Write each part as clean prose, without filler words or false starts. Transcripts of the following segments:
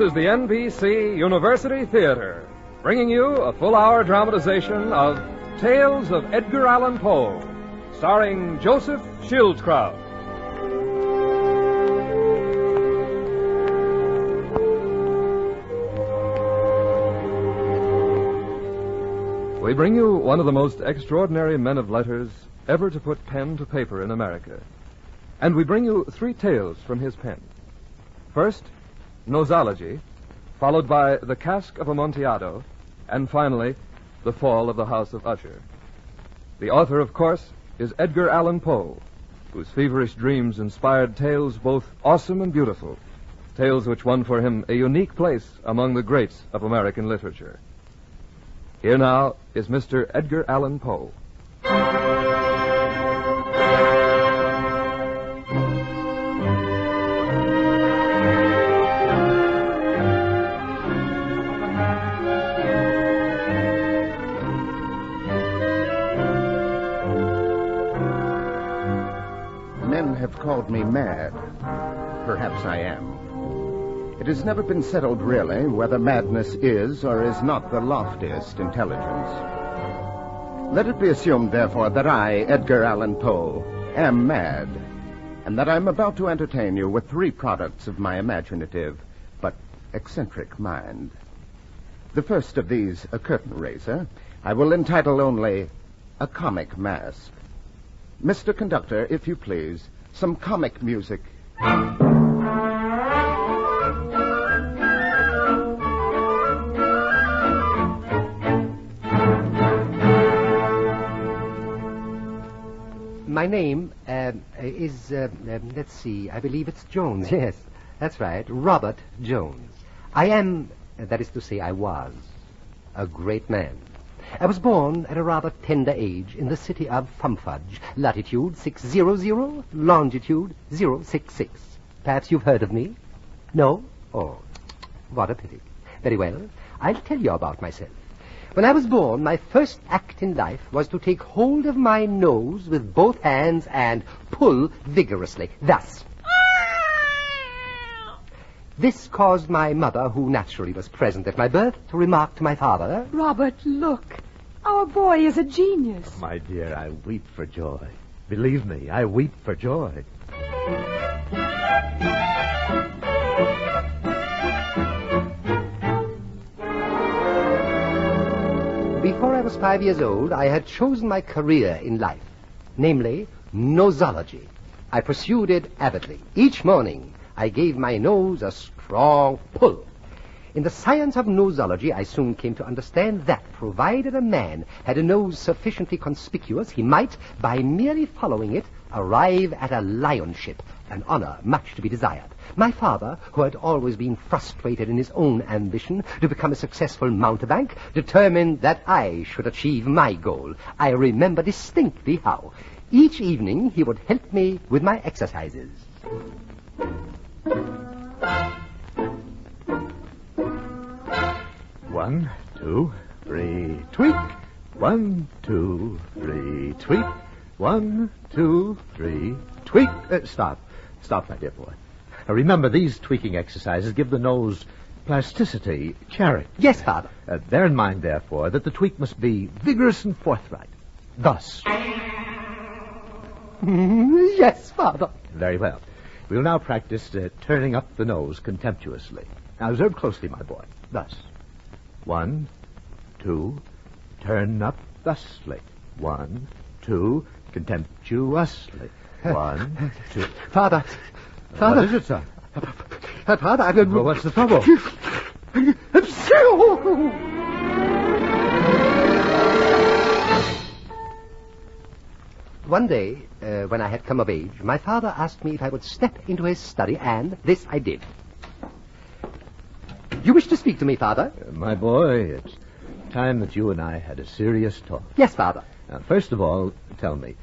is the NBC University Theater, bringing you a full-hour dramatization of Tales of Edgar Allan Poe, starring Joseph Schildkraut. We bring you one of the most extraordinary men of letters ever to put pen to paper in America. And we bring you 3 tales from his pen. First, Nosology, followed by the Cask of Amontillado, and finally, The Fall of the House of Usher. The author, of course, is Edgar Allan Poe, whose feverish dreams inspired tales both awesome and beautiful, tales which won for him a unique place among the greats of American literature. Here now is Mr. Edgar Allan Poe. Men have called me mad. Perhaps I am. It has never been settled, really, whether madness is or is not the loftiest intelligence. Let it be assumed, therefore, that I, Edgar Allan Poe, am mad, and that I'm about to entertain you with 3 products of my imaginative but eccentric mind. The first of these, a curtain raiser, I will entitle only A Comic Mask. Mr. Conductor, if you please, some comic music. My name is, let's see, I believe it's Jones. Yes, that's right, Robert Jones. I am, that is to say, I was, a great man. I was born at a rather tender age in the city of Fumfudge, latitude 600, longitude 066. Perhaps you've heard of me? No? Oh, what a pity. Very well, I'll tell you about myself. When I was born, my first act in life was to take hold of my nose with both hands and pull vigorously, thus. This caused my mother, who naturally was present at my birth, to remark to my father, Robert, look. Our boy is a genius. My dear, I weep for joy. Believe me, I weep for joy. Before I was 5 years old, I had chosen my career in life, namely, nosology. I pursued it avidly. Each morning, I gave my nose a strong pull. In the science of nosology, I soon came to understand that, provided a man had a nose sufficiently conspicuous, he might, by merely following it, arrive at a lionship, an honor much to be desired. My father, who had always been frustrated in his own ambition to become a successful mountebank, determined that I should achieve my goal. I remember distinctly how. Each evening he would help me with my exercises. 1, 2, 3, tweak. 1, 2, 3, tweak. 1, 2, 3, tweak. Stop, my dear boy. Now, remember, these tweaking exercises give the nose plasticity, character. Yes, Father. Bear in mind, therefore, that the tweak must be vigorous and forthright. Thus. Yes, Father. Very well. We'll now practice turning up the nose contemptuously. Now, observe closely, my boy. Thus. 1, 2, turn up thusly. 1, 2, contemptuously. 1, 2. Father. What is it, son? Father, I've been... Well, what's the trouble? One day, when I had come of age, my father asked me if I would step into his study, and this I did. You wish to speak to me, Father? My boy, it's time that you and I had a serious talk. Yes, Father. Now, first of all, tell me,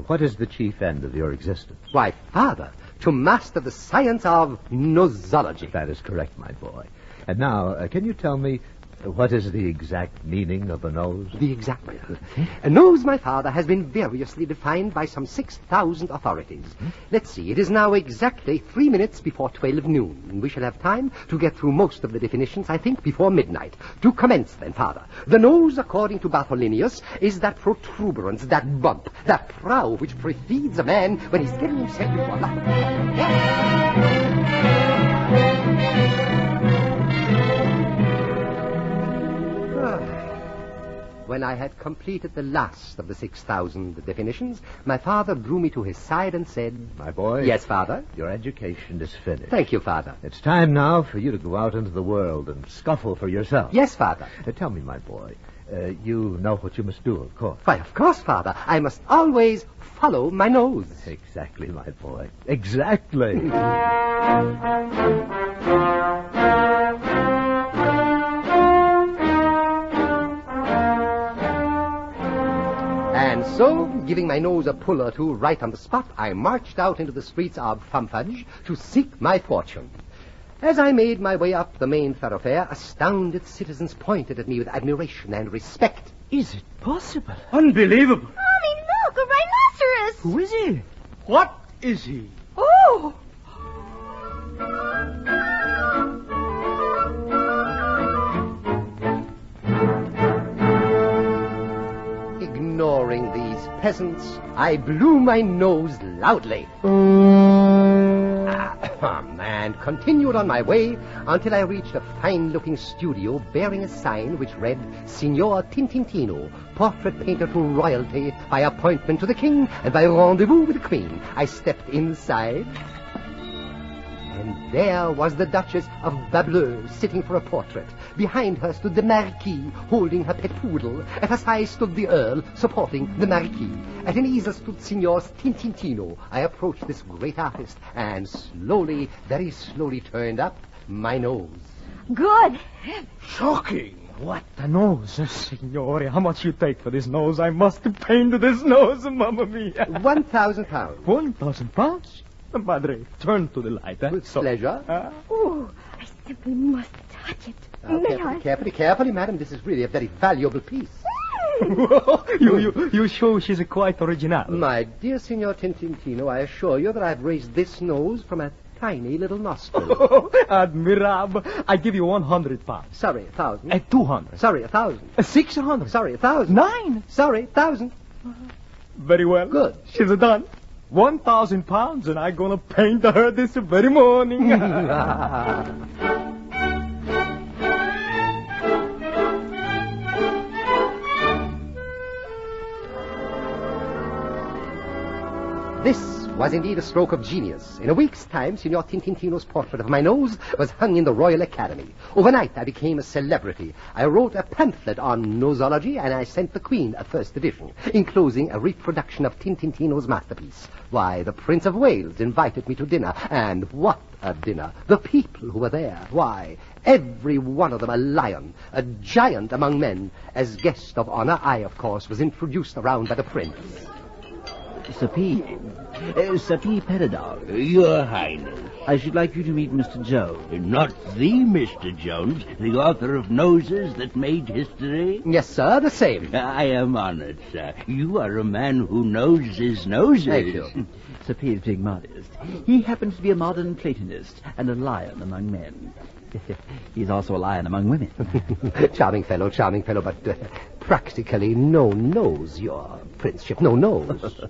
what is the chief end of your existence? Why, Father, to master the science of nosology. That is correct, my boy. And now, can you tell me What is the exact meaning of a nose? The exact meaning. A nose, my father, has been variously defined by some 6,000 authorities. Let's see, it is now exactly 3 minutes before 12 noon. And we shall have time to get through most of the definitions, I think, before midnight. To commence, then, father. The nose, according to Bartholinius, is that protuberance, that bump, that prow which precedes a man when he's getting himself into a lot of When I had completed the last of the 6,000 definitions, my father drew me to his side and said, My boy. Yes, father? Your education is finished. Thank you, father. It's time now for you to go out into the world and scuffle for yourself. Yes, father. Tell me, my boy, you know what you must do, of course. Why, of course, father. I must always follow my nose. Exactly, my boy. Exactly. And so, giving my nose a pull or two right on the spot, I marched out into the streets of Fumfudge to seek my fortune. As I made my way up the main thoroughfare, astounded citizens pointed at me with admiration and respect. Is it possible? Unbelievable. Mommy, look, a rhinoceros. Who is he? What is he? Oh! Ignoring these peasants, I blew my nose loudly. And continued on my way until I reached a fine-looking studio bearing a sign which read, Signor Tintintino, portrait painter to royalty, by appointment to the king and by rendezvous with the queen. I stepped inside, and there was the Duchess of Bableu sitting for a portrait. Behind her stood the Marquis, holding her pet poodle. At her side stood the Earl, supporting the Marquis. At an easel stood Signor Tintintino. I approached this great artist, and slowly, very slowly turned up my nose. Good. Shocking. What a nose, signore. How much you take for this nose? I must paint this nose, mamma mia. 1,000 pounds. 1,000 pounds? Madre, turn to the light. With pleasure. Oh, I simply must touch it. May I? Carefully, madam. This is really a very valuable piece. you show she's quite original. My dear Signor Tintintino, I assure you that I've raised this nose from a tiny little nostril. Admirable. I give you 100 pounds. Sorry, 1,000. 200. Sorry, 1,000. 600. Sorry, 1,000. 9. Sorry, 1,000. Very well. Good. She's done. 1,000 pounds, and I'm gonna paint her this very morning. This was indeed a stroke of genius. In a week's time, Signor Tintintino's portrait of my nose was hung in the Royal Academy. Overnight, I became a celebrity. I wrote a pamphlet on nosology, and I sent the Queen a first edition, enclosing a reproduction of Tintintino's masterpiece. Why, the Prince of Wales invited me to dinner, and what a dinner! The people who were there, why, every one of them a lion, a giant among men. As guest of honor, I, of course, was introduced around by the Prince. Sapi Peridog. Your Highness. I should like you to meet Mr. Jones. Not the Mr. Jones, the author of Noses That Made History? Yes, sir, the same. I am honored, sir. You are a man who knows his noses. Thank you. Sapi is being modest. He happens to be a modern Platonist and a lion among men. He's also a lion among women. Charming fellow, but practically no nose, your princeship, no nose.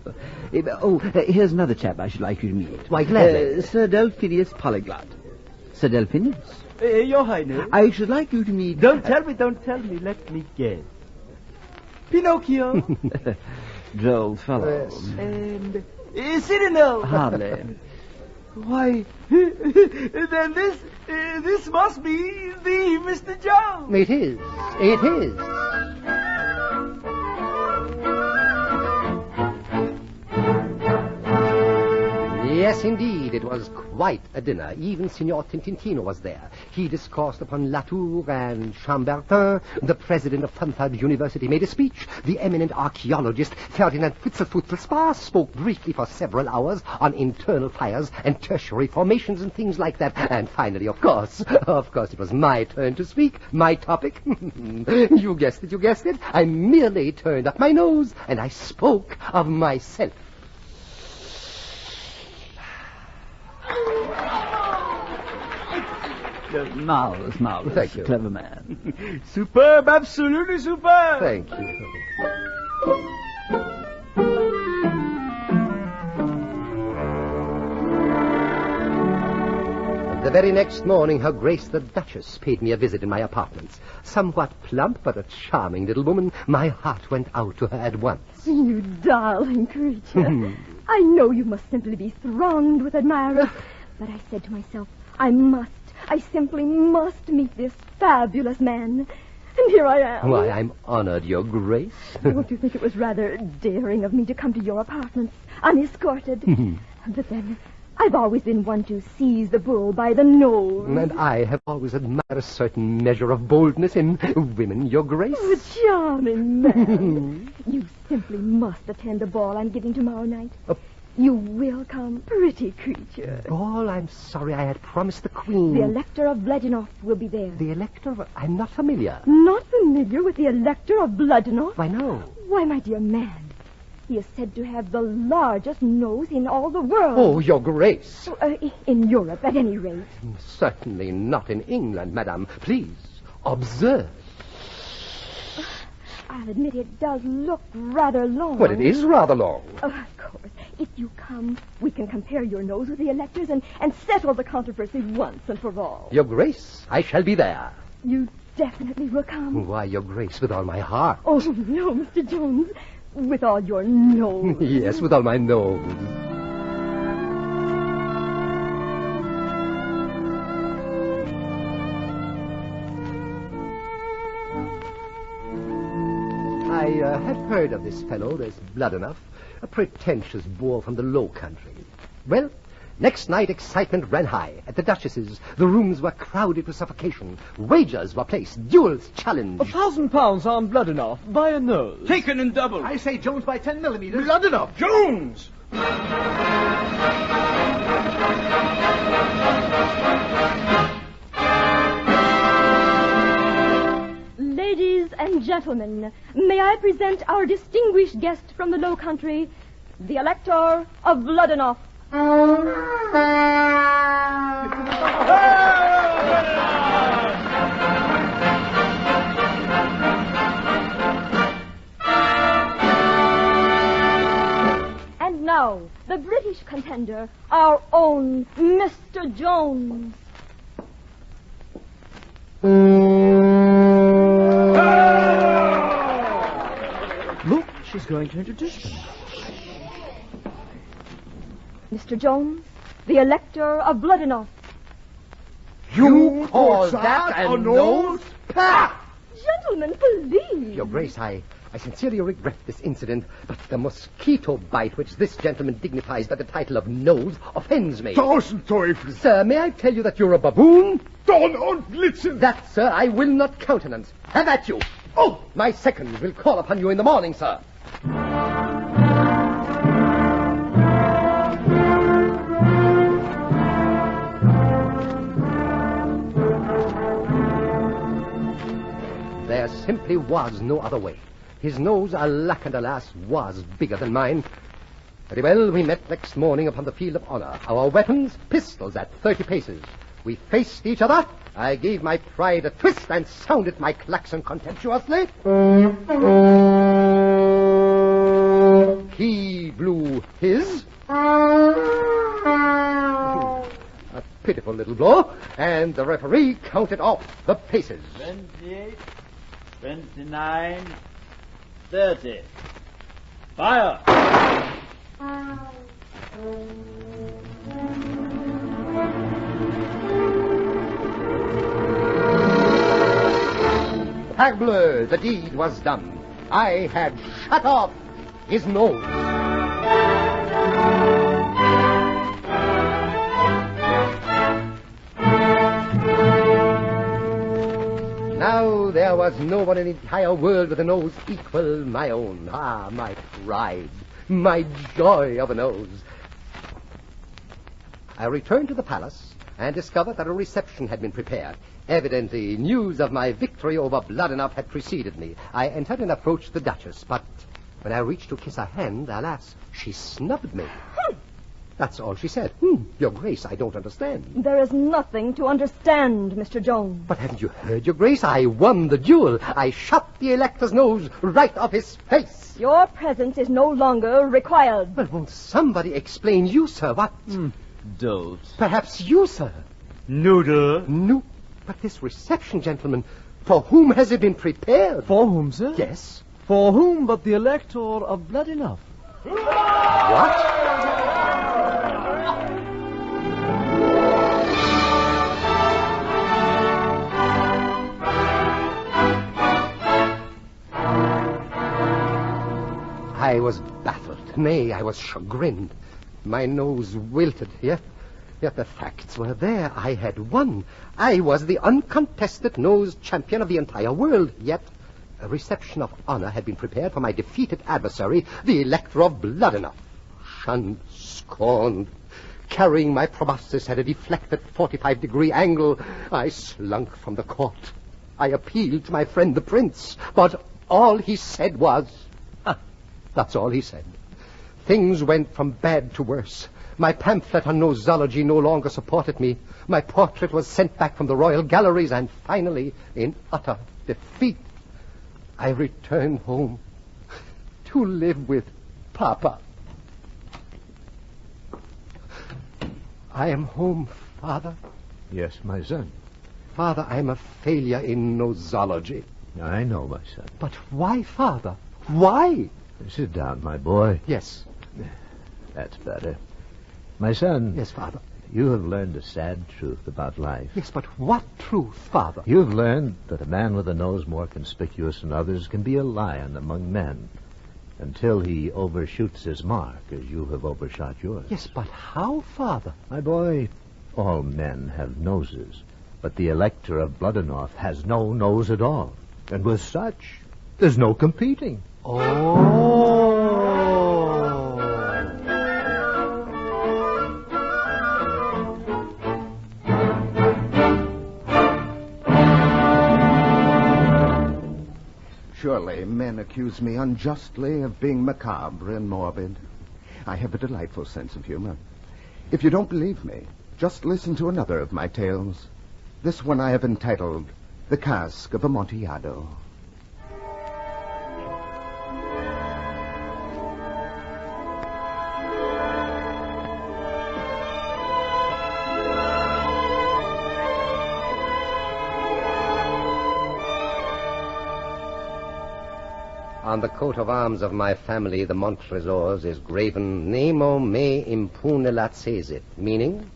Here's another chap I should like you to meet. Why, gladly. Sir Delphinius Polyglot. Sir Delphinius? Your Highness. I should like you to meet... Don't tell me. Let me guess. Pinocchio. Droll fellow. And Cyrano. Hardly. Why, then this must be the Mr. Jones. It is. Yes, indeed. It was quite a dinner. Even Signor Tintintino was there. He discoursed upon Latour and Chambertin. The president of Stanford University made a speech. The eminent archaeologist Ferdinand Witzelfutzelspa spoke briefly for several hours on internal fires and tertiary formations and things like that. And finally, of course, it was my turn to speak. My topic. You guessed it. I merely turned up my nose and I spoke of myself. Marvelous. Thank you. Clever man. Superb, absolutely superb. Thank you. The very next morning, Her Grace the Duchess paid me a visit in my apartments. Somewhat plump, but a charming little woman. My heart went out to her at once. You darling creature. I know you must simply be thronged with admirers. But I said to myself, I simply must meet this fabulous man. And here I am. Why, I'm honored, Your Grace. Don't you think it was rather daring of me to come to your apartments, unescorted? But then, I've always been one to seize the bull by the nose. And I have always admired a certain measure of boldness in women, Your Grace. Oh, charming man. You simply must attend the ball I'm giving tomorrow night. You will come, pretty creature. Ball? I'm sorry, I had promised the Queen. The Elector of Vladimir will be there. The Elector? I'm not familiar. Not familiar with the Elector of Vladimir? Why, no. Why, my dear man, he is said to have the largest nose in all the world. Oh, Your Grace. In Europe, at any rate. Certainly not in England, madame. Please, observe. I'll admit it does look rather long. Well, it is rather long. Of course. If you come, we can compare your nose with the Elector's and settle the controversy once and for all. Your Grace, I shall be there. You definitely will come? Why, Your Grace, with all my heart. Oh, no, Mr. Jones. With all your nose. Yes, with all my nose. I have heard of this fellow, this Bloodenough, a pretentious boor from the Low Country. Well, next night excitement ran high. At the Duchess's, the rooms were crowded to suffocation. Wagers were placed, duels challenged. £1,000 on Bloodenough by a nose. Taken in double. I say Jones by 10 millimeters. Bloodenough. Jones! Ladies and gentlemen, may I present our distinguished guest from the Low Country, the Elector of Vladimir. And now, the British contender, our own Mr. Jones. Look, she's going to introduce them. Mr. Jones, the Elector of Vladimir. You call that a nose? Pah! Gentlemen, please. Your Grace, I sincerely regret this incident, but the mosquito bite which this gentleman dignifies by the title of nose offends me. Tausend Teufel! Sir, may I tell you that you're a baboon? Don und Blitzen! That, sir, I will not countenance. Have at you. Oh, my second will call upon you in the morning, sir. There simply was no other way. His nose, alack and alas, was bigger than mine. Very well, we met next morning upon the field of honor. Our weapons, pistols at 30 paces. We faced each other. I gave my pride a twist and sounded my klaxon contemptuously. He blew his. A pitiful little blow, and the referee counted off the paces. 28, 29, 30. Fire! Parbleu, the deed was done. I had shut off his nose. There was no one in the entire world with a nose equal my own. Ah, my pride, my joy of a nose. I returned to the palace and discovered that a reception had been prepared. Evidently, news of my victory over Blood-enough had preceded me. I entered and approached the Duchess, but when I reached to kiss her hand, alas, she snubbed me. That's all she said. Your Grace, I don't understand. There is nothing to understand, Mr. Jones. But haven't you heard, Your Grace? I won the duel. I shot the Elector's nose right off his face. Your presence is no longer required. Well, won't somebody explain you, sir? What? Don't. Perhaps you, sir. Noodle. No. But this reception, gentlemen, for whom has it been prepared? For whom, sir? Yes. For whom but the Elector of Blood-enough? What? I was baffled. Nay, I was chagrined. My nose wilted, yet the facts were there. I had won. I was the uncontested nose champion of the entire world. Yet a reception of honor had been prepared for my defeated adversary, the Elector of Blood-enough. Shunned, scorned, carrying my proboscis at a deflected 45-degree angle, I slunk from the court. I appealed to my friend the prince, but all he said was... That's all he said. Things went from bad to worse. My pamphlet on nosology no longer supported me. My portrait was sent back from the royal galleries, and finally, in utter defeat, I returned home to live with Papa. I am home, Father. Yes, my son. Father, I'm a failure in nosology. I know, my son. But why, Father? Why? Sit down, my boy. Yes. That's better. My son. Yes, Father. You have learned a sad truth about life. Yes, but what truth, Father? You have learned that a man with a nose more conspicuous than others can be a lion among men until he overshoots his mark, as you have overshot yours. Yes, but how, Father? My boy, all men have noses, but the Elector of Blood-enough has no nose at all. And with such, there's no competing. Oh. Surely men accuse me unjustly of being macabre and morbid. I have a delightful sense of humor. If you don't believe me, just listen to another of my tales. This one I have entitled The Cask of Amontillado. On the coat of arms of my family, the Montresors, is graven Nemo me impune lacessit, meaning,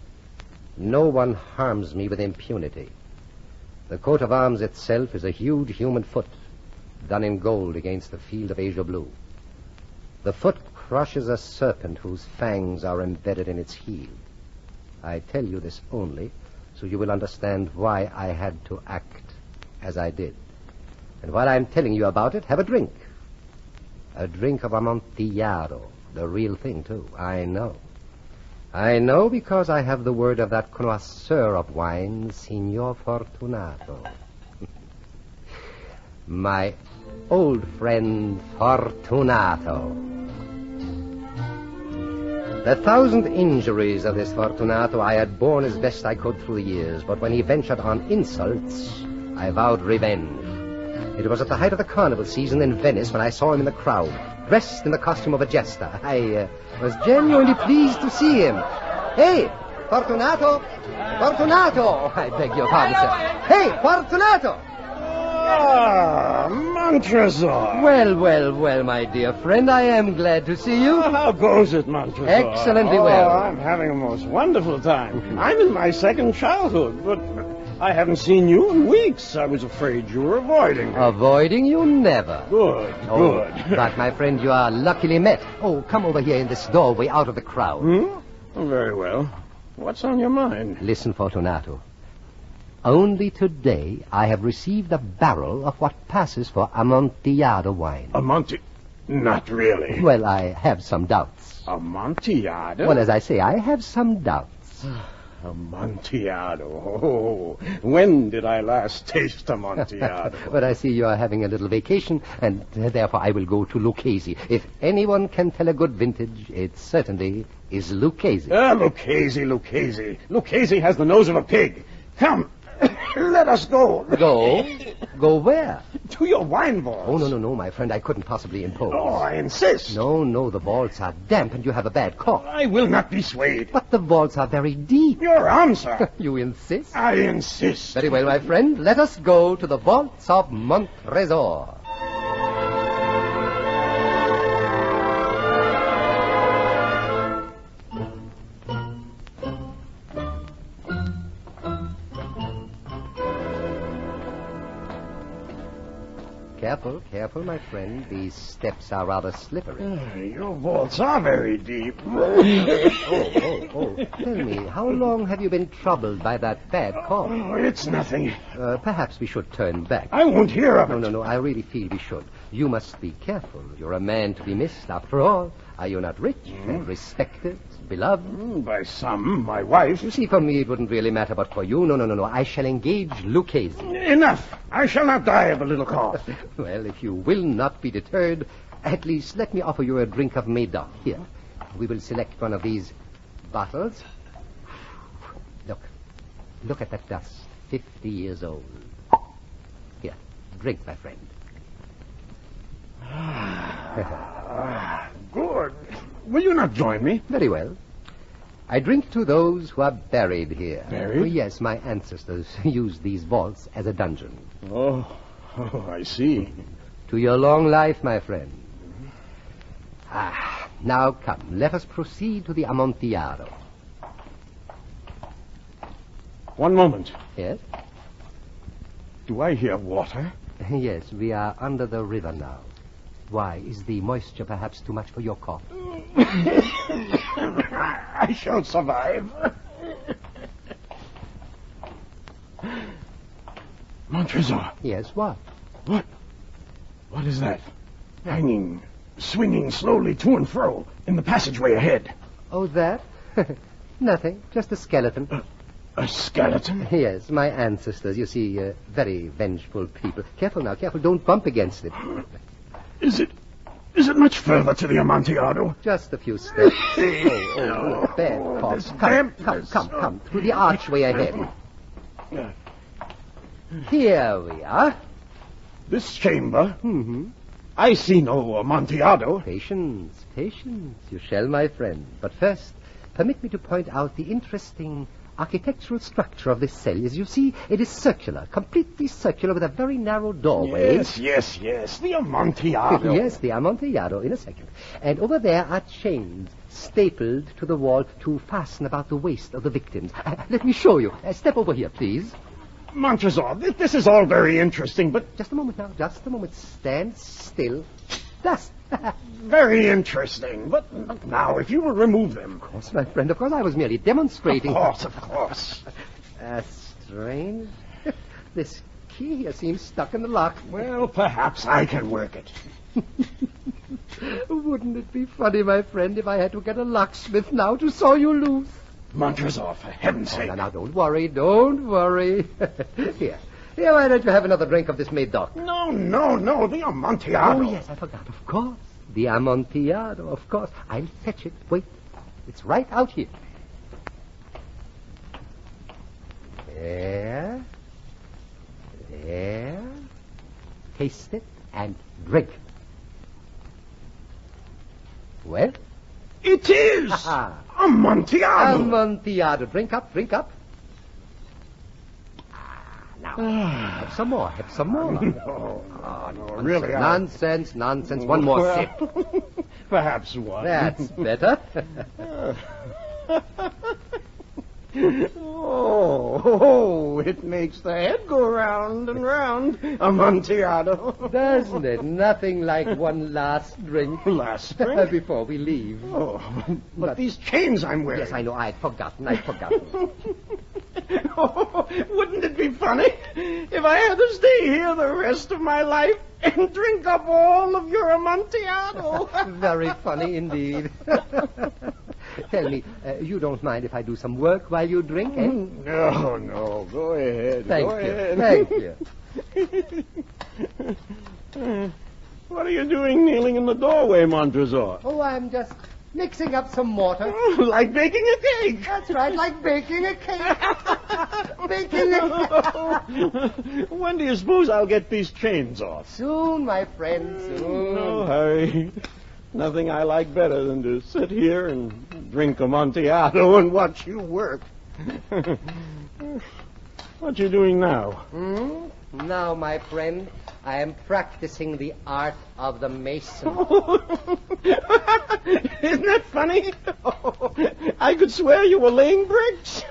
no one harms me with impunity. The coat of arms itself is a huge human foot, done in gold against the field of azure blue. The foot crushes a serpent whose fangs are embedded in its heel. I tell you this only so you will understand why I had to act as I did. And while I'm telling you about it, have a drink. A drink of Amontillado, the real thing, too. I know. I know because I have the word of that connoisseur of wine, Signor Fortunato. My old friend Fortunato. The 1,000 injuries of this Fortunato I had borne as best I could through the years, but when he ventured on insults, I vowed revenge. It was at the height of the carnival season in Venice when I saw him in the crowd, dressed in the costume of a jester. I was genuinely pleased to see him. Hey, Fortunato! Fortunato! I beg your pardon, sir. Hey, Fortunato! Ah, Montresor. Well, my dear friend, I am glad to see you. How goes it, Montresor? Excellently well. I'm having a most wonderful time. I'm in my second childhood, but I haven't seen you in weeks. I was afraid you were avoiding me. Avoiding you? Never. Good. But, my friend, you are luckily met. Oh, come over here in this doorway out of the crowd. Very well. What's on your mind? Listen, Fortunato. Only today I have received a barrel of what passes for Amontillado wine. Not really. Well, I have some doubts. Amontillado? Well, as I say, I have some doubts. Amontillado. Oh, when did I last taste Amontillado? But I see you are having a little vacation, and therefore I will go to Lucchese. If anyone can tell a good vintage, it certainly is Lucchese. Lucchese. Lucchese has the nose of a pig. Come, let us go. Go? Go where? To your wine vaults. Oh, no, my friend. I couldn't possibly impose. Oh, I insist. No, the vaults are damp and you have a bad cough. I will not be swayed. But the vaults are very deep. Your arm, sir. You insist? I insist. Very well, my friend. Let us go to the vaults of Montresor. Careful, my friend. These steps are rather slippery. Your vaults are very deep. Oh. Tell me, how long have you been troubled by that bad cough? Oh, it's nothing. Perhaps we should turn back. I won't hear of it. No, I really feel we should. You must be careful. You're a man to be missed, after all. Are you not rich and respected, beloved? By some, my wife. You see, for me it wouldn't really matter, but for you, no. I shall engage Lucchese. Enough. I shall not die of a little cough. Well, if you will not be deterred, at least let me offer you a drink of Médoc. Here, we will select one of these bottles. Look at that dust. 50 years old. Here, drink, my friend. Good. Will you not join me? Very well. I drink to those who are buried here. Buried? Oh, yes, my ancestors used these vaults as a dungeon. Oh, I see. To your long life, my friend. Now come, let us proceed to the Amontillado. One moment. Yes? Do I hear water? Yes, we are under the river now. Why, is the moisture perhaps too much for your cough? I shall survive. Montresor. Yes, what? What is that? Hanging, swinging slowly to and fro in the passageway ahead. Oh, that? Nothing, just a skeleton. A skeleton? Yes, my ancestors, you see, very vengeful people. Careful now, don't bump against it. Is it much further to the Amontillado? Just a few steps. Oh, bad cough. Come, through the archway ahead. Here we are. This chamber? Mm-hmm. I see no Amontillado. Patience. You shall, my friend. But first, permit me to point out the interesting architectural structure of this cell. As you see, it is circular, completely circular, with a very narrow doorway. Yes. The Amontillado. Yes, the Amontillado, in a second. And over there are chains stapled to the wall to fasten about the waist of the victims. Let me show you. Step over here, please. Montresor, this is all very interesting, but... Just a moment now, Stand still. Thus. Very interesting, but now, if you will remove them. Of course, my friend, of course. I was merely demonstrating. Of course. Strange. This key here seems stuck in the lock. Well, perhaps I can work it. Wouldn't it be funny, my friend, if I had to get a locksmith now to saw you loose? Montresor, for heaven's sake. Now, don't worry. Here, why don't you have another drink of this Médoc? No, the Amontillado. Oh, yes, I forgot, of course. The Amontillado, of course. I'll fetch it. Wait, it's right out here. There. Taste it and drink. Well? It is! Amontillado! Amontillado. Drink up. Now, have some more. No, really. Nonsense. One more sip. Perhaps one. That's better. Oh, it makes the head go round and round. Amontillado. Doesn't it? Nothing like one last drink. Last drink? Before we leave. Oh, but these chains I'm wearing. Yes, I know. I'd forgotten. Oh, wouldn't it be funny if I had to stay here the rest of my life and drink up all of your Amontillado? Very funny indeed. Tell me, you don't mind if I do some work while you drink, eh? No. Go ahead. Thank Go you. ahead. Thank you. What are you doing kneeling in the doorway, Montresor? Oh, I'm just mixing up some water. Like baking a cake. That's right, like baking a cake. Baking a cake. When do you suppose I'll get these chains off? Soon, my friend, soon. No hurry. Nothing I like better than to sit here and drink Amontillado and watch you work. What you doing now? Now, my friend, I am practicing the art of the mason. Isn't that funny? I could swear you were laying bricks.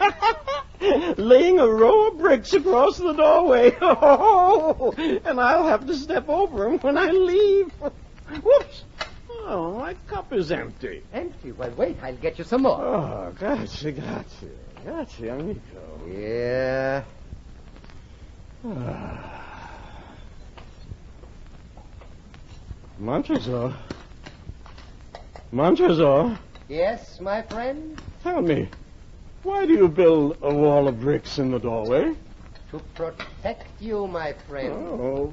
Laying a row of bricks across the doorway. And I'll have to step over them when I leave. Whoops. Oh, my cup is empty. Empty? Well, wait, I'll get you some more. Oh, grazie, amico. Yeah. Montresor. Yes, my friend? Tell me, why do you build a wall of bricks in the doorway? To protect you, my friend. Oh,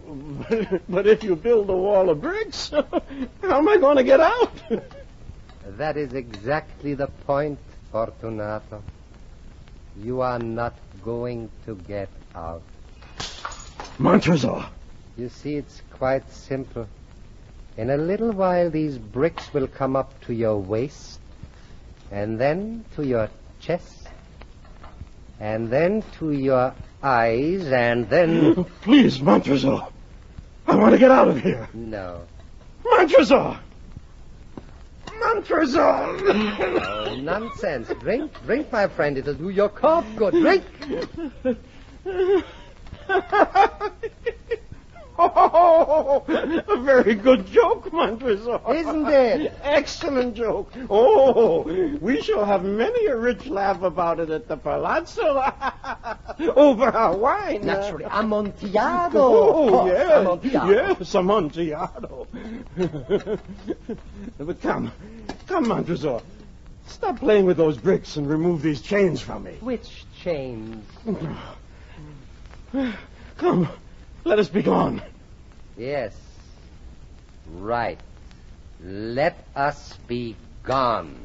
but if you build a wall of bricks, how am I going to get out? That is exactly the point, Fortunato. You are not going to get out. Montresor. You see, it's quite simple. In a little while, these bricks will come up to your waist, and then to your chest, and then to your eyes, and then... Please, Montresor. I want to get out of here. No. Montresor! Montresor! Oh, nonsense. Drink, my friend. It'll do your cough good. Drink! Oh, a very good joke, Montresor. Isn't it? Excellent joke. Oh, we shall have many a rich laugh about it at the Palazzo. Over our wine. Naturally. Amontillado. Oh, yes. Amontillado. Yes, Amontillado. But come, Montresor. Stop playing with those bricks and remove these chains from me. Which chains? Come, let us be gone. Yes. Right. Let us be gone.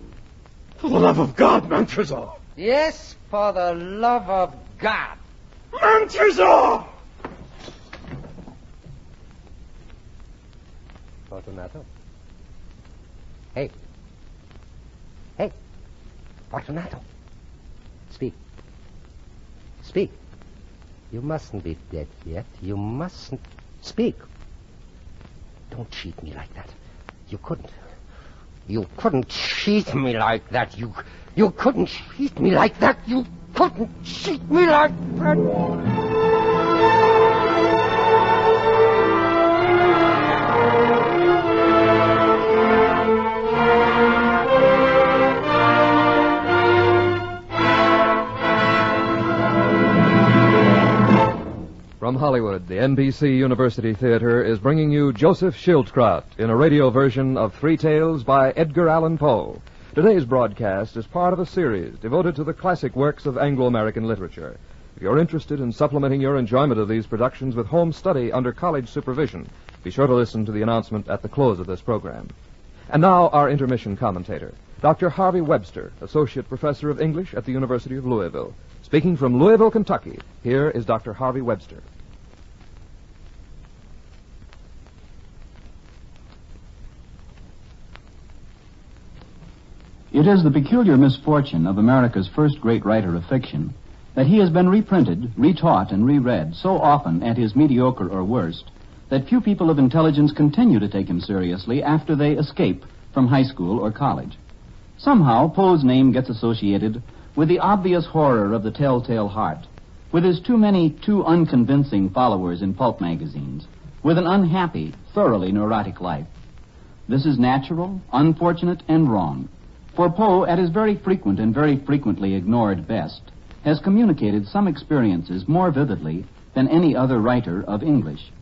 For the love of God, Montresor. Yes, for the love of God. Montresor! Fortunato. Hey. Hey. Fortunato. Speak. Speak. You mustn't be dead yet. You mustn't. Speak. Don't cheat me like that. You couldn't. You couldn't cheat me like that. You couldn't cheat me like that. You couldn't cheat me like that. From Hollywood, the NBC University Theater is bringing you Joseph Schildkraut in a radio version of Three Tales by Edgar Allan Poe. Today's broadcast is part of a series devoted to the classic works of Anglo-American literature. If you're interested in supplementing your enjoyment of these productions with home study under college supervision, be sure to listen to the announcement at the close of this program. And now, our intermission commentator, Dr. Harvey Webster, Associate Professor of English at the University of Louisville. Speaking from Louisville, Kentucky, here is Dr. Harvey Webster. It is the peculiar misfortune of America's first great writer of fiction that he has been reprinted, retaught, and reread so often at his mediocre or worst that few people of intelligence continue to take him seriously after they escape from high school or college. Somehow, Poe's name gets associated with the obvious horror of the telltale heart, with his too many, too unconvincing followers in pulp magazines, with an unhappy, thoroughly neurotic life. This is natural, unfortunate, and wrong. For Poe, at his very frequent and very frequently ignored best, has communicated some experiences more vividly than any other writer of English.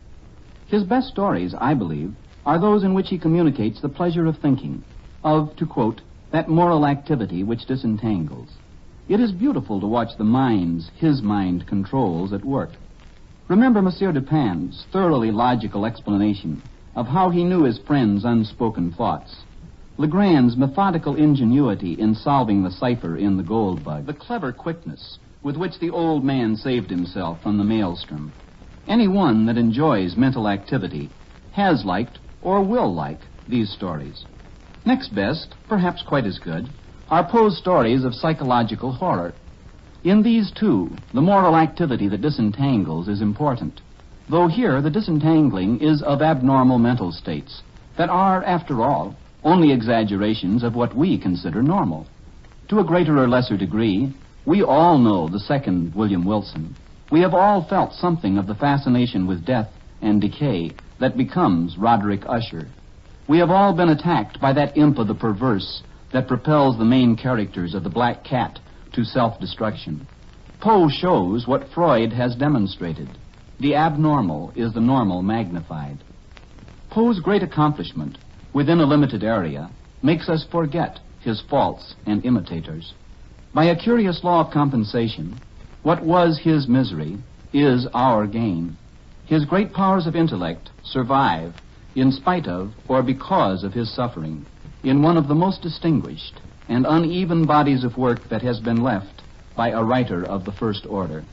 His best stories, I believe, are those in which he communicates the pleasure of thinking, of, to quote, that moral activity which disentangles. It is beautiful to watch the minds his mind controls at work. Remember Monsieur Dupin's thoroughly logical explanation of how he knew his friend's unspoken thoughts, Legrand's methodical ingenuity in solving the cipher in The Gold Bug, the clever quickness with which the old man saved himself from the maelstrom. Anyone that enjoys mental activity has liked or will like these stories. Next best, perhaps quite as good, are Poe's stories of psychological horror. In these, too, the moral activity that disentangles is important, though here the disentangling is of abnormal mental states that are, after all, only exaggerations of what we consider normal. To a greater or lesser degree, we all know the second William Wilson. We have all felt something of the fascination with death and decay that becomes Roderick Usher. We have all been attacked by that imp of the perverse that propels the main characters of The Black Cat to self-destruction. Poe shows what Freud has demonstrated. The abnormal is the normal magnified. Poe's great accomplishment within a limited area makes us forget his faults and imitators. By a curious law of compensation, what was his misery is our gain. His great powers of intellect survive in spite of or because of his suffering in one of the most distinguished and uneven bodies of work that has been left by a writer of the first order.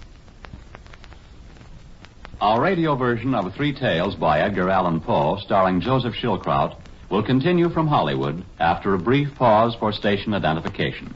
Our radio version of Three Tales by Edgar Allan Poe, starring Joseph Schildkraut, will continue from Hollywood after a brief pause for station identification.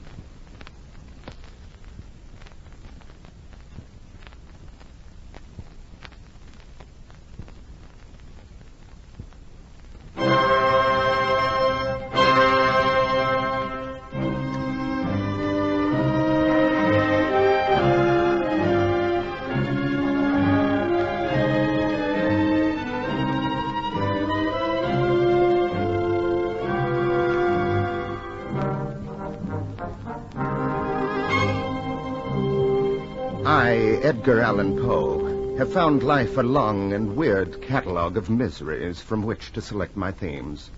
Edgar Allan Poe, have found life a long and weird catalogue of miseries from which to select my themes.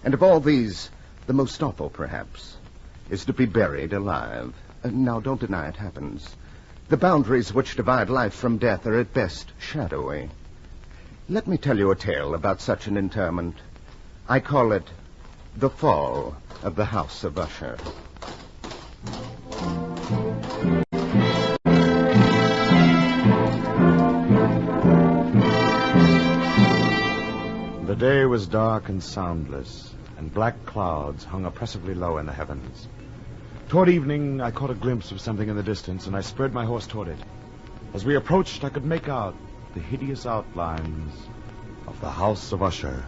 And of all these, the most awful, perhaps, is to be buried alive. Now, don't deny it happens. The boundaries which divide life from death are at best shadowy. Let me tell you a tale about such an interment. I call it The Fall of the House of Usher. The day was dark and soundless, and black clouds hung oppressively low in the heavens. Toward evening, I caught a glimpse of something in the distance, and I spurred my horse toward it. As we approached, I could make out the hideous outlines of the House of Usher.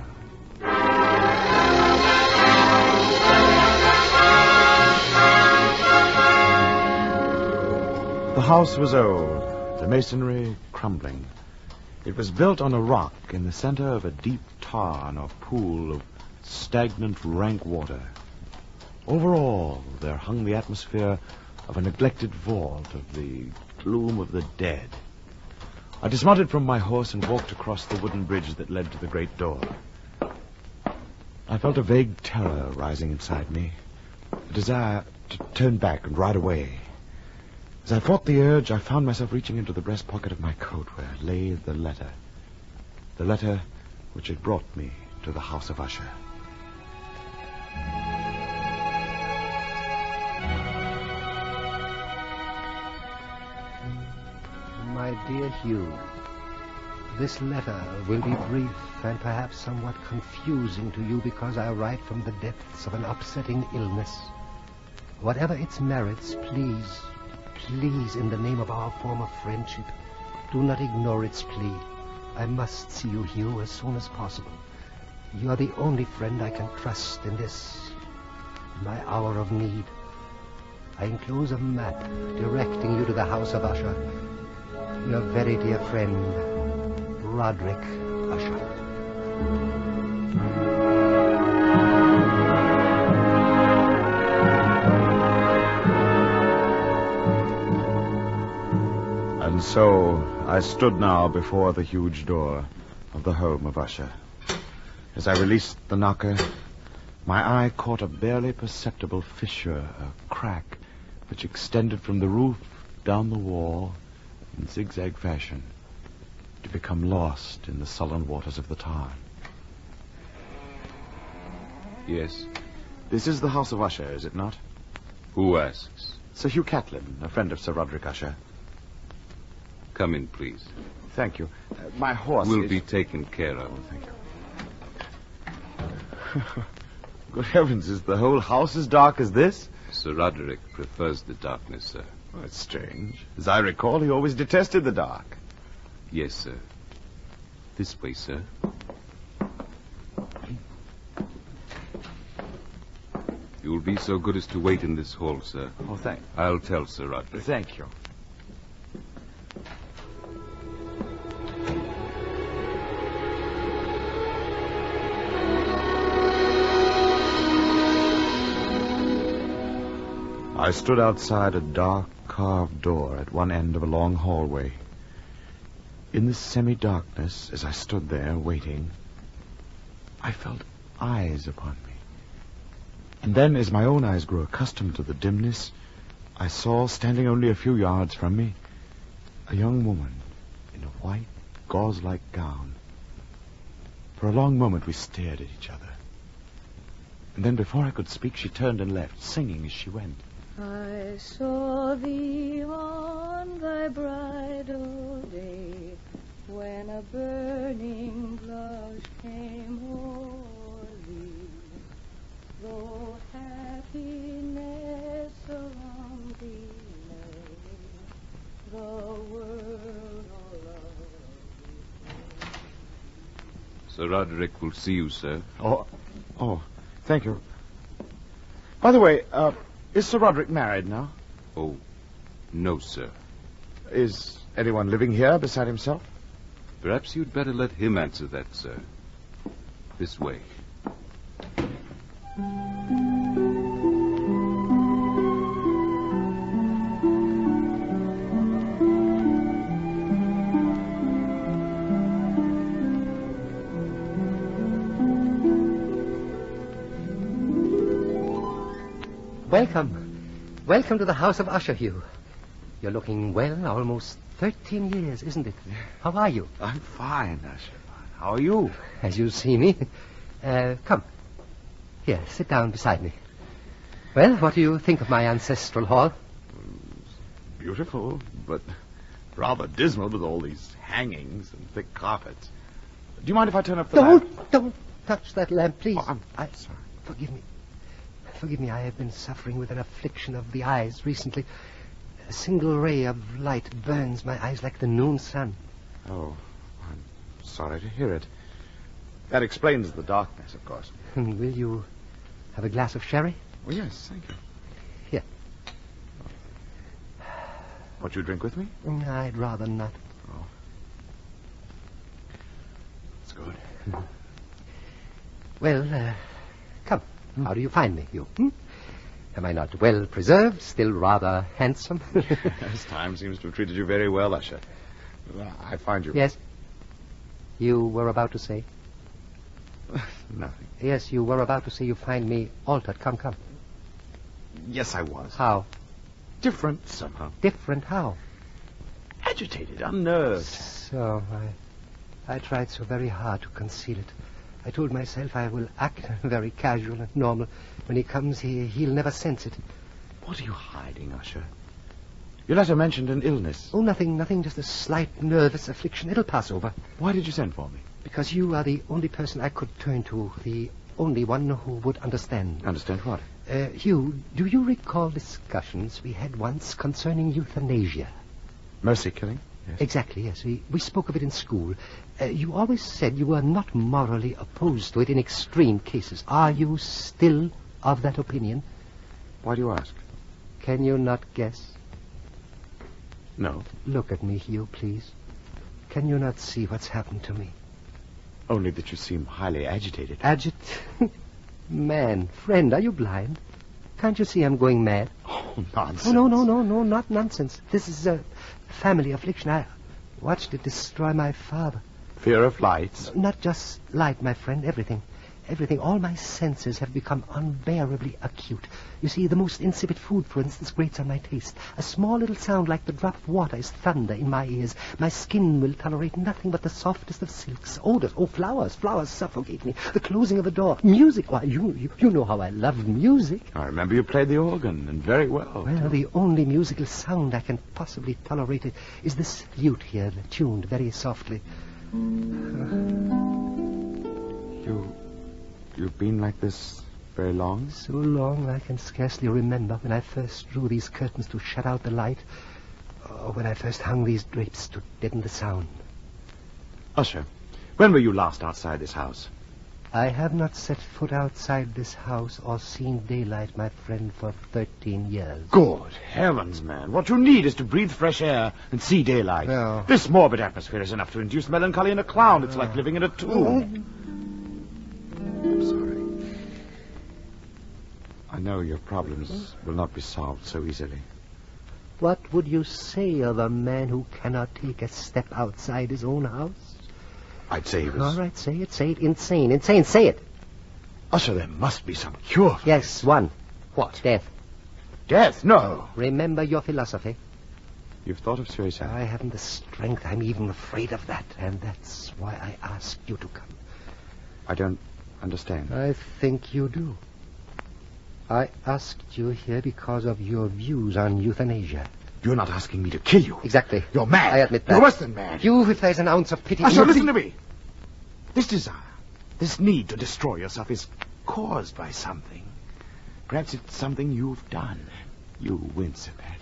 The house was old, the masonry crumbling. It was built on a rock in the center of a deep tarn or pool of stagnant, rank water. Over all, there hung the atmosphere of a neglected vault, of the gloom of the dead. I dismounted from my horse and walked across the wooden bridge that led to the great door. I felt a vague terror rising inside me, a desire to turn back and ride away. As I fought the urge, I found myself reaching into the breast pocket of my coat where lay the letter which had brought me to the House of Usher. My dear Hugh, this letter will be brief and perhaps somewhat confusing to you because I write from the depths of an upsetting illness. Whatever its merits, please, in the name of our former friendship, do not ignore its plea. I must see you, Hugh, as soon as possible. You are the only friend I can trust in this, my hour of need. I enclose a map directing you to the House of Usher. Your very dear friend, Roderick Usher. So I stood now before the huge door of the home of Usher. As I released the knocker, my eye caught a barely perceptible fissure, a crack, which extended from the roof down the wall in zigzag fashion to become lost in the sullen waters of the tarn. Yes? This is the house of Usher, is it not? Who asks? Sir Hugh Catlin, a friend of Sir Roderick Usher. Come in, please. Thank you. My horse will be taken care of. Oh, thank you. Good heavens, is the whole house as dark as this? Sir Roderick prefers the darkness, sir. Oh, that's strange. As I recall, he always detested the dark. Yes, sir. This way, sir. You will be so good as to wait in this hall, sir. Oh, I'll tell Sir Roderick. Thank you. I stood outside a dark carved door at one end of a long hallway. In the semi-darkness, as I stood there waiting, I felt eyes upon me. And then, as my own eyes grew accustomed to the dimness, I saw, standing only a few yards from me, a young woman in a white, gauze-like gown. For a long moment we stared at each other. And then, before I could speak, she turned and left, singing as she went. I saw thee on thy bridal day, when a burning blush came o'er thee. Though happiness around thee lay, the world all love thee. Sir Roderick will see you, sir. Oh, thank you. By the way, is Sir Roderick married now? Oh, no, sir. Is anyone living here beside himself? Perhaps you'd better let him answer that, sir. This way. Welcome to the house of Usher, Hugh. You're looking well, almost 13 years, isn't it? How are you? I'm fine, Usher. How are you? As you see me. Come. Here, sit down beside me. Well, what do you think of my ancestral hall? Beautiful, but rather dismal with all these hangings and thick carpets. Do you mind if I turn up the lamp? Don't touch that lamp, please. Oh, I'm sorry. Forgive me, I have been suffering with an affliction of the eyes recently. A single ray of light burns my eyes like the noon sun. Oh, I'm sorry to hear it. That explains the darkness, of course. Will you have a glass of sherry? Oh, yes, thank you. Here. Won't you drink with me? I'd rather not. Oh. That's good. Well, come. How do you find me, Hugh? Am I not well preserved, still rather handsome? Yes, time seems to have treated you very well, Usher. I find you... Yes? You were about to say? Nothing. Yes, you were about to say you find me altered. Come. Yes, I was. How? Different, somehow. Different how? Agitated, unnerved. So, I tried so very hard to conceal it. I told myself I will act very casual and normal. When he comes, he'll never sense it. What are you hiding, Usher? Your letter mentioned an illness. Oh, nothing, just a slight nervous affliction. It'll pass over. Why did you send for me? Because you are the only person I could turn to, the only one who would understand. Understand what? Hugh, do you recall discussions we had once concerning euthanasia? Mercy killing? Yes. Exactly, yes. We spoke of it in school. You always said you were not morally opposed to it in extreme cases. Are you still of that opinion? Why do you ask? Can you not guess? No. Look at me, Hugh, please. Can you not see what's happened to me? Only that you seem highly agitated. Man, friend, are you blind? Can't you see I'm going mad? Oh, nonsense. Oh, no, not nonsense. This is family affliction. I watched it destroy my father. Fear of lights? Not just light, my friend. Everything. Everything. All my senses have become unbearably acute. You see, the most insipid food, for instance, grates on my taste. A small little sound like the drop of water is thunder in my ears. My skin will tolerate nothing but the softest of silks. Odors. Oh, flowers. Flowers suffocate me. The closing of a door. Music. Why, you know how I love music. I remember you played the organ, and very well. Well, the only musical sound I can possibly tolerate is this lute here, tuned very softly. You've been like this very long? So long I can scarcely remember when I first drew these curtains to shut out the light, or when I first hung these drapes to deaden the sound. Usher, when were you last outside this house? I have not set foot outside this house or seen daylight, my friend, for 13 years. Good heavens, man. What you need is to breathe fresh air and see daylight. No. This morbid atmosphere is enough to induce melancholy in a clown. It's like living in a tomb. I'm sorry. I know your problems will not be solved so easily. What would you say of a man who cannot take a step outside his own house? I'd say he was... All right, say it. Insane, say it. Usher, there must be some cure for Yes, one. What? Death. Death? No. Remember your philosophy. You've thought of suicide? I haven't the strength. I'm even afraid of that. And that's why I asked you to come. I don't understand. I think you do. I asked you here because of your views on euthanasia. You're not asking me to kill you. Exactly. You're mad. I admit that. You're worse than mad. You, if there's an ounce of pity... Usher, listen to me. This desire, this need to destroy yourself is caused by something. Perhaps it's something you've done. You wince at that.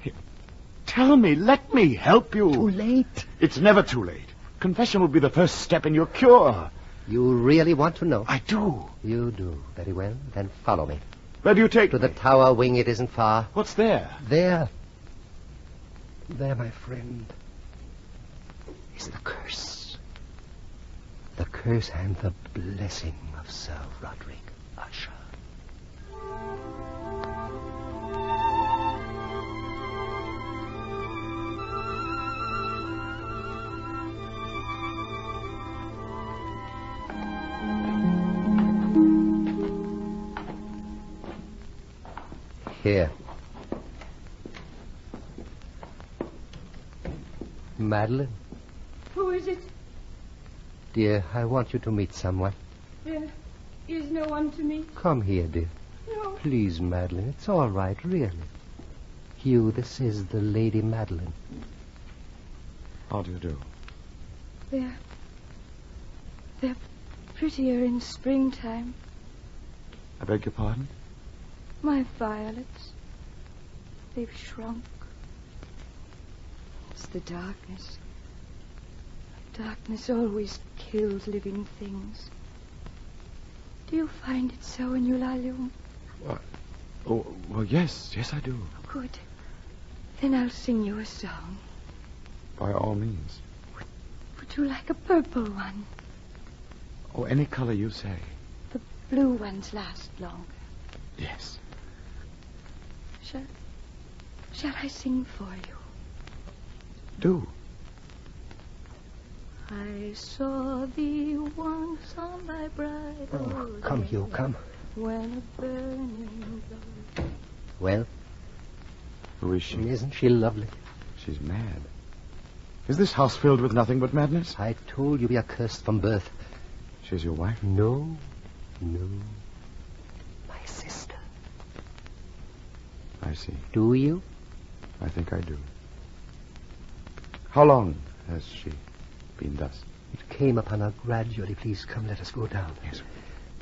Here, tell me, let me help you. Too late. It's never too late. Confession will be the first step in your cure. You really want to know? I do. You do. Very well. Then follow me. Where do you take me? To the tower wing. It isn't far. What's there? There, my friend, is the curse. The curse and the blessing of Sir Roderick Usher. Here. Madeline? Who is it? Dear, I want you to meet someone. There is no one to meet. Come here, dear. No. Please, Madeline. It's all right, really. Hugh, this is the Lady Madeline. How do you do? They're prettier in springtime. I beg your pardon? My violets. They've shrunk. It's the darkness. Darkness always kills living things. Do you find it so in Eulalia? What? Oh, well, yes, I do. Good. Then I'll sing you a song. By all means. Would you like a purple one? Oh, any color you say. The blue ones last longer. Yes. Shall I sing for you? Do. I saw thee once on thy bridal. Oh, come, Hugh, come. When a burning glow. Well? Who is she? Isn't she lovely? She's mad. Is this house filled with nothing but madness? I told you we are cursed from birth. She's your wife? No. My sister. I see. Do you? I think I do. How long has she been thus? It came upon her gradually. Please come, let us go down. Yes.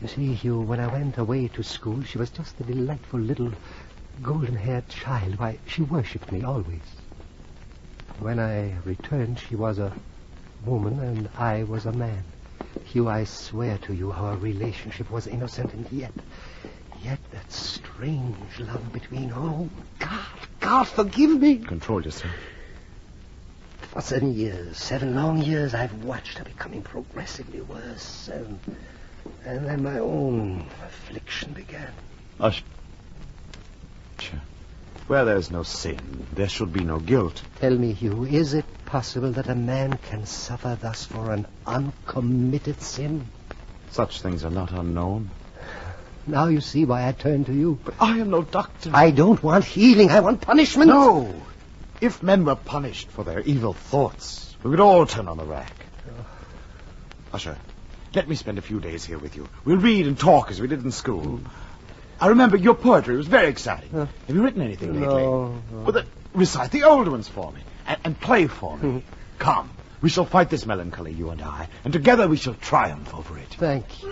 You see, Hugh, when I went away to school, she was just a delightful little golden-haired child. Why, she worshipped me always. When I returned, she was a woman and I was a man. Hugh, I swear to you our relationship was innocent, and yet that strange love between... Oh, God, forgive me. Control yourself. For 7 long years, I've watched her becoming progressively worse, and then my own affliction began. Usher. Where there's no sin, there should be no guilt. Tell me, Hugh, is it possible that a man can suffer thus for an uncommitted sin? Such things are not unknown. Now you see why I turned to you. But I am no doctor. I don't want healing. I want punishment. No. If men were punished for their evil thoughts, we would all turn on the rack. Usher, let me spend a few days here with you. We'll read and talk as we did in school. I remember your poetry was very exciting. Have you written anything lately? No. Well, then, recite the old ones for me and play for me. Come, we shall fight this melancholy, you and I, and together we shall triumph over it. Thank you.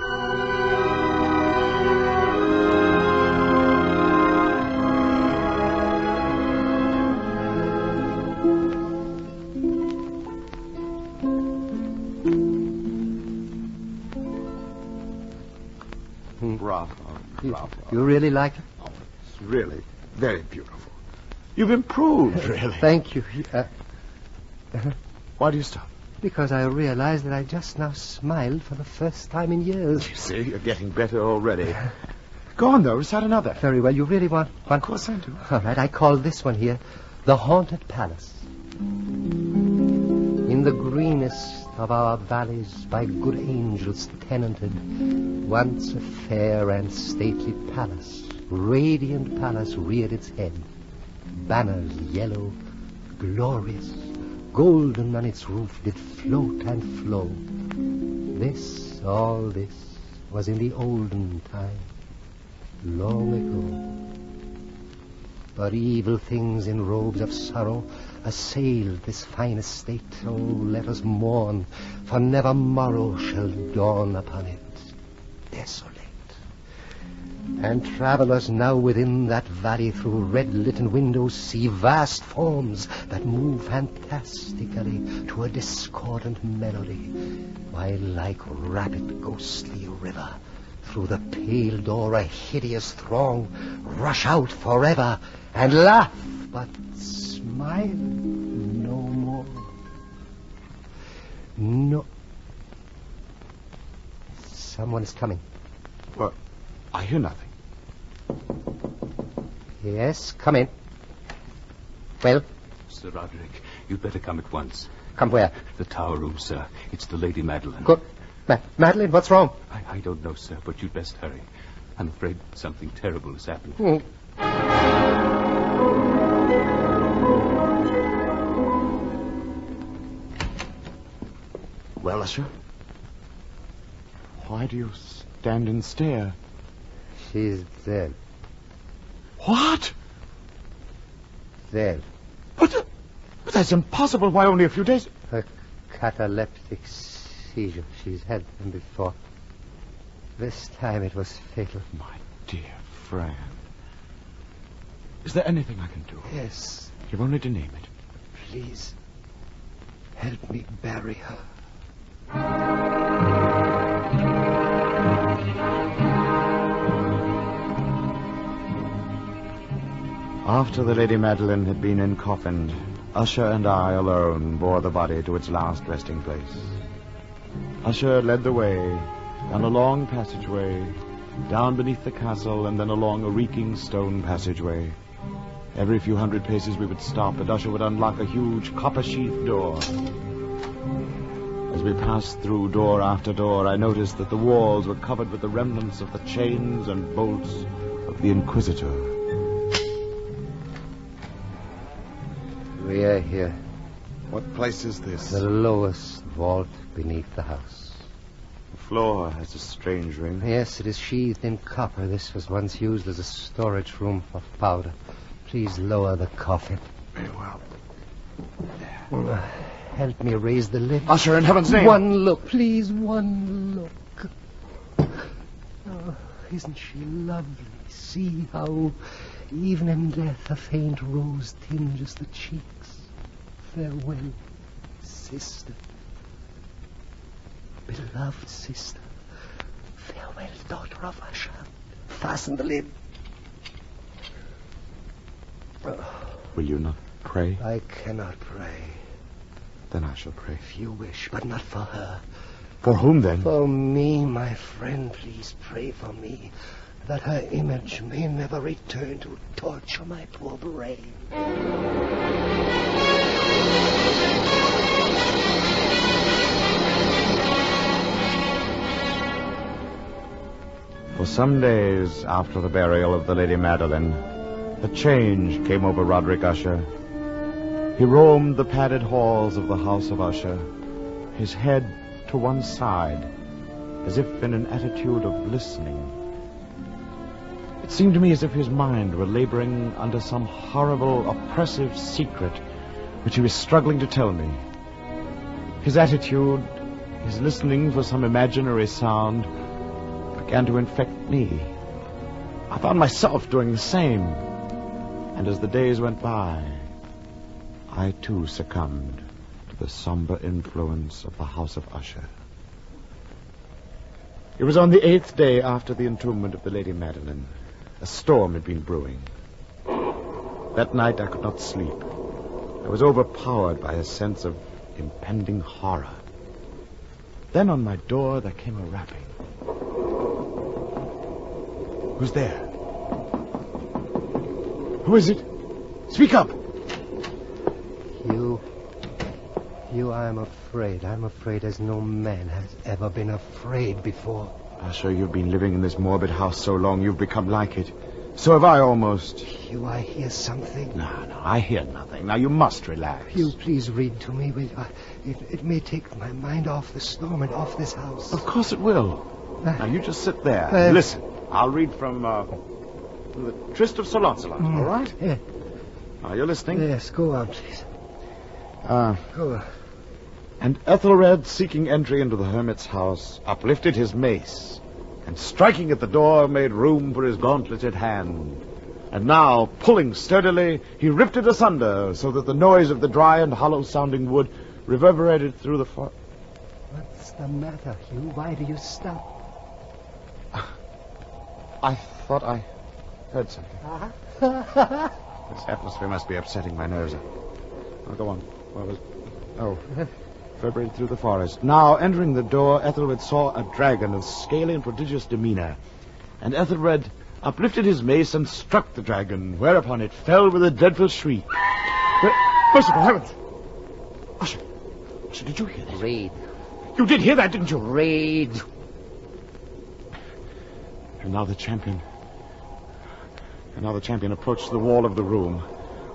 Bravo. You really like it? Oh, it's really very beautiful. You've improved, really. Thank you. Why do you stop? Because I realized that I just now smiled for the first time in years. You see, you're getting better already. Go on, though. Recite another. Very well. You really want one? Of course I do. All right. I call this one here The Haunted Palace. In the greenest of our valleys, by good angels tenanted, once a fair and stately palace, radiant palace, reared its head. Banners yellow, glorious, golden on its roof did float and flow. This, all this, was in the olden time, long ago. But evil things in robes of sorrow assailed this fine estate. Oh, let us mourn, for never morrow shall dawn upon it, desolate. And travelers now within that valley through red-litten windows see vast forms that move fantastically to a discordant melody, while like rapid ghostly river through the pale door a hideous throng rush out forever and laugh, but smile no more. No. Someone is coming. What? I hear nothing. Yes, come in. Well? Sir Roderick, you'd better come at once. Come where? The tower room, sir. It's the Lady Madeline. Good. Madeline, what's wrong? I don't know, sir, but you'd best hurry. I'm afraid something terrible has happened. Well, Usher? Why do you stand and stare? She's dead. What? Dead. But that's impossible. Why, only a few days... A cataleptic seizure. She's had them before. This time it was fatal. My dear Fran. Is there anything I can do? Yes. You've only to name it. Please, help me bury her. After the Lady Madeline had been encoffined, Usher and I alone bore the body to its last resting place. Usher led the way down a long passageway, down beneath the castle, and then along a reeking stone passageway. Every few hundred paces we would stop, and Usher would unlock a huge copper-sheathed door. As we passed through door after door, I noticed that the walls were covered with the remnants of the chains and bolts of the Inquisitor. We are here. What place is this? The lowest vault beneath the house. The floor has a strange ring. Yes, it is sheathed in copper. This was once used as a storage room for powder. Please lower the coffin. Very well. Help me raise the lid. Usher, in heaven's name. One look, please, one look. Oh, isn't she lovely? See how, even in death, a faint rose tinges the cheeks. Farewell, sister. Beloved sister. Farewell, daughter of Usher. Fasten the lid. Will you not pray? I cannot pray. Then I shall pray. If you wish, but not for her. For whom, then? For me, my friend. Please pray for me. that her image may never return to torture my poor brain. For some days after the burial of the Lady Madeline, a change came over Roderick Usher. He roamed the padded halls of the house of Usher, his head to one side, as if in an attitude of listening. It seemed to me as if his mind were laboring under some horrible, oppressive secret which he was struggling to tell me. His attitude, his listening for some imaginary sound, began to infect me. I found myself doing the same. And as the days went by, I too succumbed to the somber influence of the house of Usher. It was on the 8th day after the entombment of the Lady Madeline. A storm had been brewing. That night I could not sleep. I was overpowered by a sense of impending horror. Then on my door there came a rapping. Who's there? Who is it? Speak up! You, I'm afraid. I'm afraid as no man has ever been afraid before. Usher, you've been living in this morbid house so long you've become like it. So have I almost. Hugh, I hear something. No, I hear nothing. Now you must relax. Hugh, please read to me, will you? It may take my mind off the storm and off this house. Of course it will. Now you just sit there. Listen. I'll read from the Tryst of Sir Lancelot, all right? Yeah. Are you listening? Yes, go on, please. Go on. And Ethelred, seeking entry into the hermit's house, uplifted his mace, and striking at the door, made room for his gauntleted hand. And now, pulling sturdily, he ripped it asunder, so that the noise of the dry and hollow-sounding wood reverberated through the forest. What's the matter, Hugh? Why do you stop? I thought I heard something. This atmosphere must be upsetting my nerves. I'll go on. Where was... Oh, reverberated through the forest. Now, entering the door, Ethelred saw a dragon of scaly and prodigious demeanor. And Ethelred uplifted his mace and struck the dragon, whereupon it fell with a dreadful shriek. Merciful heavens! Usher, did you hear that? Read. You did hear that, didn't you? Read. And now the champion approached the wall of the room,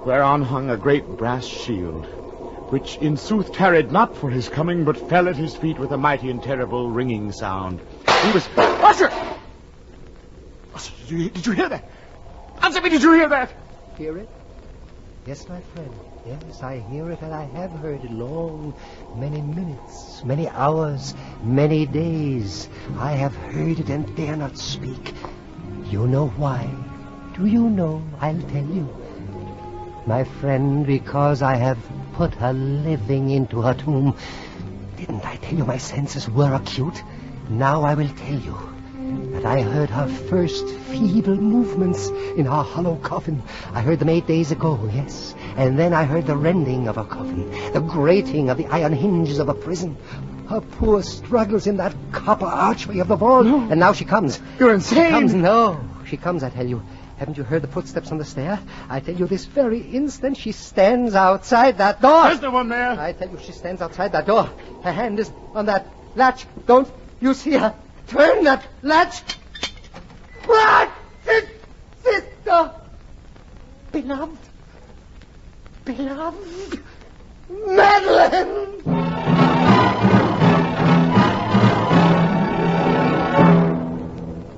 whereon hung a great brass shield, which in sooth tarried not for his coming, but fell at his feet with a mighty and terrible ringing sound. He was... Usher! Usher, did you hear that? Answer me, did you hear that? Hear it? Yes, my friend. Yes, I hear it, and I have heard it long, many minutes, many hours, many days. I have heard it and dare not speak. You know why? Do you know? I'll tell you. My friend, because I have put her living into her tomb. Didn't I tell you my senses were acute? Now I will tell you that I heard her first feeble movements in her hollow coffin. I heard them 8 days ago, yes. And then I heard the rending of her coffin, the grating of the iron hinges of a prison, her poor struggles in that copper archway of the vault. No. And now she comes. You're insane. She comes, no. She comes, I tell you. Haven't you heard the footsteps on the stair? I tell you, this very instant she stands outside that door. There's no one there. I tell you, she stands outside that door. Her hand is on that latch. Don't you see her? Turn that latch. What? Sister. Beloved. Beloved. Madeline!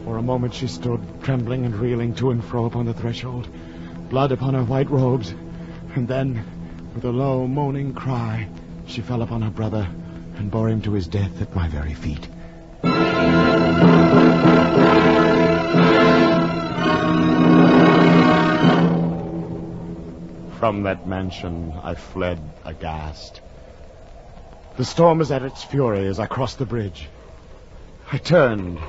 For a moment she stood, trembling and reeling to and fro upon the threshold, blood upon her white robes. And then, with a low, moaning cry, she fell upon her brother and bore him to his death at my very feet. From that mansion I fled aghast. The storm was at its fury as I crossed the bridge. I turned.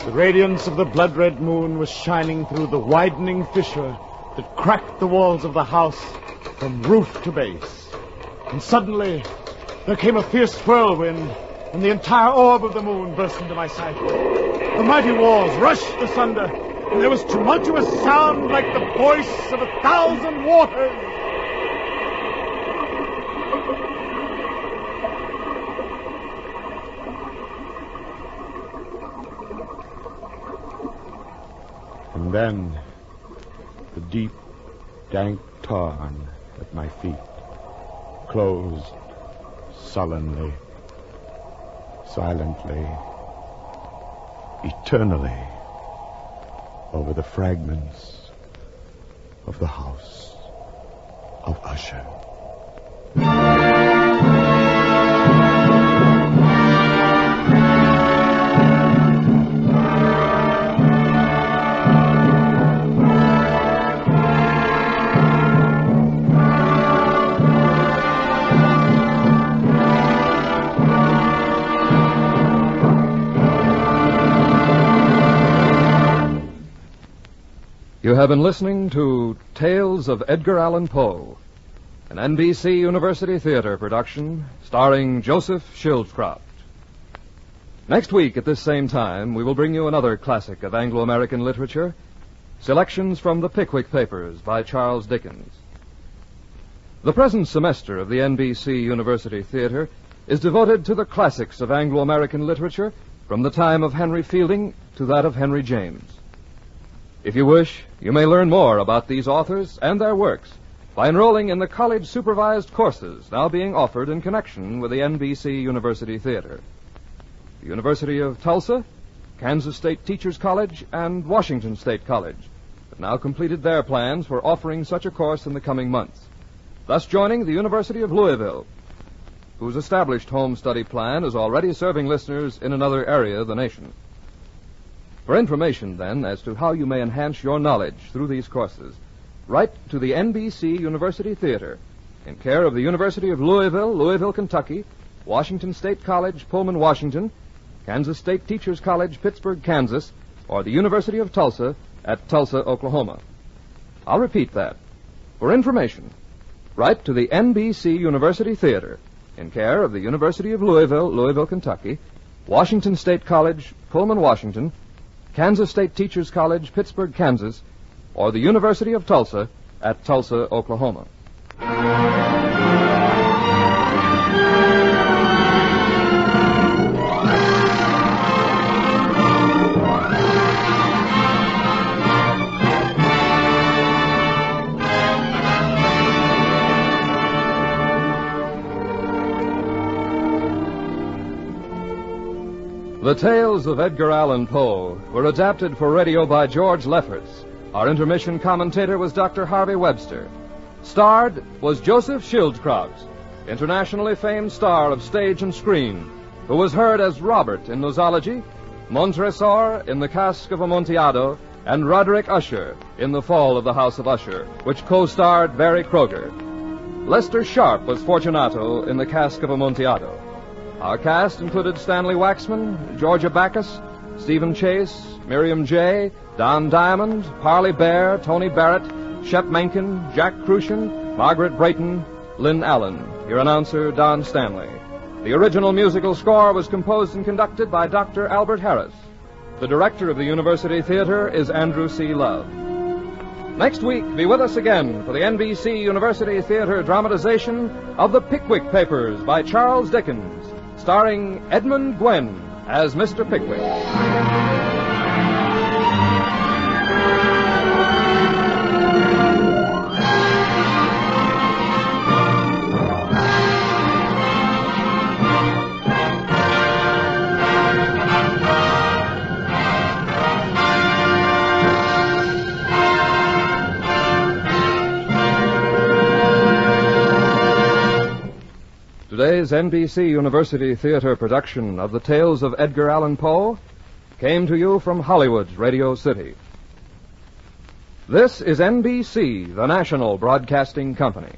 The radiance of the blood-red moon was shining through the widening fissure that cracked the walls of the house from roof to base. And suddenly there came a fierce whirlwind, and the entire orb of the moon burst into my sight. The mighty walls rushed asunder, and there was tumultuous sound like the voice of 1,000 waters. And then the deep, dank tarn at my feet closed sullenly, silently, eternally over the fragments of the house of Usher. You have been listening to Tales of Edgar Allan Poe, an NBC University Theater production starring Joseph Schildkraut. Next week at this same time, we will bring you another classic of Anglo-American literature, selections from the Pickwick Papers by Charles Dickens. The present semester of the NBC University Theater is devoted to the classics of Anglo-American literature from the time of Henry Fielding to that of Henry James. If you wish, you may learn more about these authors and their works by enrolling in the college-supervised courses now being offered in connection with the NBC University Theater. The University of Tulsa, Kansas State Teachers College, and Washington State College have now completed their plans for offering such a course in the coming months, thus joining the University of Louisville, whose established home study plan is already serving listeners in another area of the nation. For information, then, as to how you may enhance your knowledge through these courses, write to the NBC University Theater in care of the University of Louisville, Louisville, Kentucky, Washington State College, Pullman, Washington, Kansas State Teachers College, Pittsburgh, Kansas, or the University of Tulsa at Tulsa, Oklahoma. I'll repeat that. For information, write to the NBC University Theater in care of the University of Louisville, Louisville, Kentucky, Washington State College, Pullman, Washington, Kansas State Teachers College, Pittsburgh, Kansas, or the University of Tulsa at Tulsa, Oklahoma. The Tales of Edgar Allan Poe were adapted for radio by George Lefferts. Our intermission commentator was Dr. Harvey Webster. Starred was Joseph Schildkraut, internationally famed star of stage and screen, who was heard as Robert in Nosology, Montresor in the Cask of Amontillado, and Roderick Usher in The Fall of the House of Usher, which co-starred Barry Kroger. Lester Sharp was Fortunato in the Cask of Amontillado. Our cast included Stanley Waxman, Georgia Backus, Stephen Chase, Miriam J., Don Diamond, Parley Bear, Tony Barrett, Shep Menken, Jack Crucian, Margaret Brayton, Lynn Allen. Your announcer, Don Stanley. The original musical score was composed and conducted by Dr. Albert Harris. The director of the University Theater is Andrew C. Love. Next week, be with us again for the NBC University Theater dramatization of The Pickwick Papers by Charles Dickens, starring Edmund Gwenn as Mr. Pickwick. Today's NBC University Theater production of the Tales of Edgar Allan Poe came to you from Hollywood's Radio City. This is NBC, the national broadcasting company.